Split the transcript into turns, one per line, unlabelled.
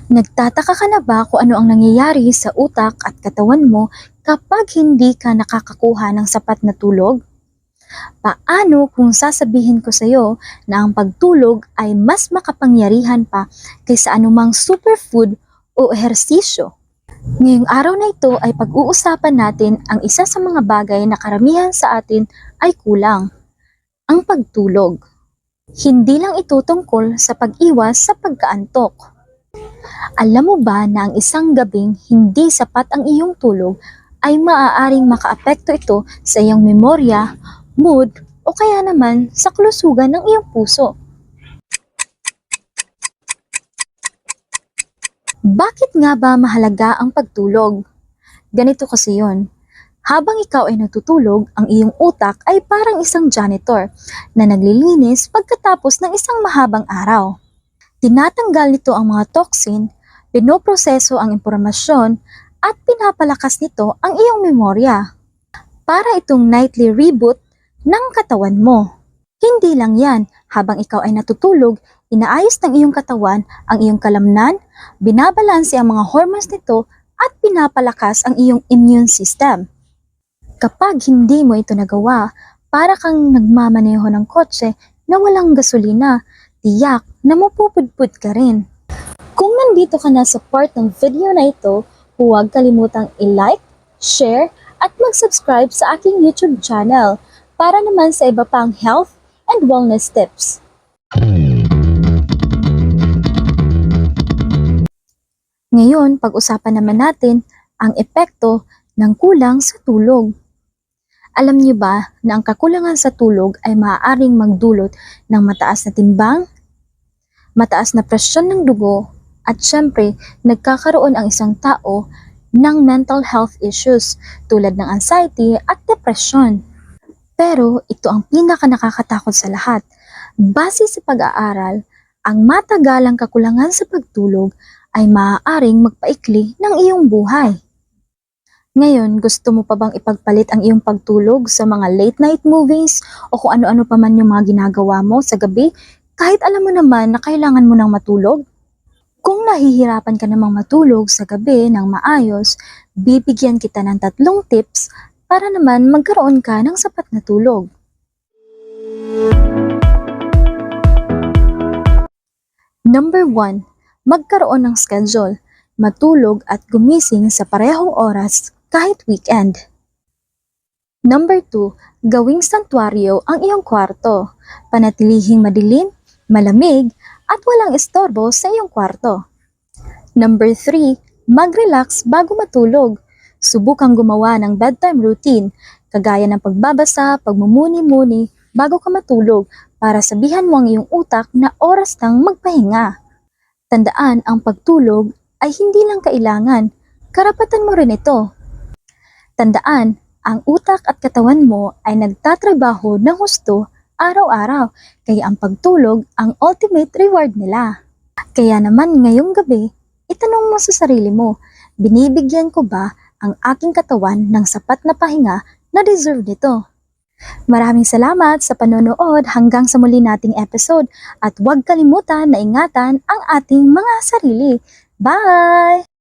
Nagtataka ka na ba kung ano ang nangyayari sa utak at katawan mo kapag hindi ka nakakakuha ng sapat na tulog? Paano kung sasabihin ko sa iyo na ang pagtulog ay mas makapangyarihan pa kaysa anumang superfood o ehersisyo? Ngayong araw na ito ay pag-uusapan natin ang isa sa mga bagay na karamihan sa atin ay kulang, ang pagtulog. Hindi lang ito tungkol sa pag-iwas sa pagkaantok. Alam mo ba na ang isang gabing hindi sapat ang iyong tulog ay maaaring makaapekto ito sa iyong memorya, mood, o kaya naman sa kalusugan ng iyong puso? Bakit nga ba mahalaga ang pagtulog? Ganito kasi yon. Habang ikaw ay natutulog, ang iyong utak ay parang isang janitor na naglilinis pagkatapos ng isang mahabang araw. Tinatanggal nito ang mga toxin, pinoproseso ang impormasyon, at pinapalakas nito ang iyong memorya. Para itong nightly reboot ng katawan mo. Hindi lang yan, habang ikaw ay natutulog, inaayos ng iyong katawan ang iyong kalamnan, binabalanse ang mga hormones nito, at pinapalakas ang iyong immune system. Kapag hindi mo ito nagawa, para kang nagmamaneho ng kotse na walang gasolina, tiyak na mapupudpud ka rin. Kung nandito ka na sa part ng video na ito, huwag kalimutang i-like, share, at mag-subscribe sa aking YouTube channel para naman sa iba pang health and wellness tips. Ngayon, pag-usapan naman natin ang epekto ng kulang sa tulog. Alam niyo ba na ang kakulangan sa tulog ay maaaring magdulot ng mataas na timbang, mataas na presyon ng dugo, at syempre, nagkakaroon ang isang tao ng mental health issues tulad ng anxiety at depression. Pero ito ang pinaka nakakatakot sa lahat. Base sa pag-aaral, ang matagalang kakulangan sa pagtulog ay maaaring magpaikli ng iyong buhay. Ngayon, gusto mo pa bang ipagpalit ang iyong pagtulog sa mga late night movies o kung ano-ano pa man yung mga ginagawa mo sa gabi kahit alam mo naman na kailangan mo nang matulog? Kung nahihirapan ka namang matulog sa gabi ng maayos, bibigyan kita ng 3 tips para naman magkaroon ka ng sapat na tulog. Number 1, magkaroon ng schedule. Matulog at gumising sa parehong oras kahit weekend. Number 2, gawing santuaryo ang iyong kwarto. Panatilihing madilim, malamig, at walang istorbo sa iyong kwarto. Number 3, mag-relax bago matulog. Subukang gumawa ng bedtime routine, kagaya ng pagbabasa, pagmumuni-muni bago ka matulog para sabihan mo ang iyong utak na oras nang magpahinga. Tandaan, ang pagtulog ay hindi lang kailangan, karapatan mo rin ito. Tandaan, ang utak at katawan mo ay nagtatrabaho ng husto araw-araw, kaya ang pagtulog ang ultimate reward nila. Kaya naman ngayong gabi, itanong mo sa sarili mo, binibigyan ko ba ang aking katawan ng sapat na pahinga na deserve nito? Maraming salamat sa panonood hanggang sa muli nating episode at huwag kalimutan na ingatan ang ating mga sarili. Bye!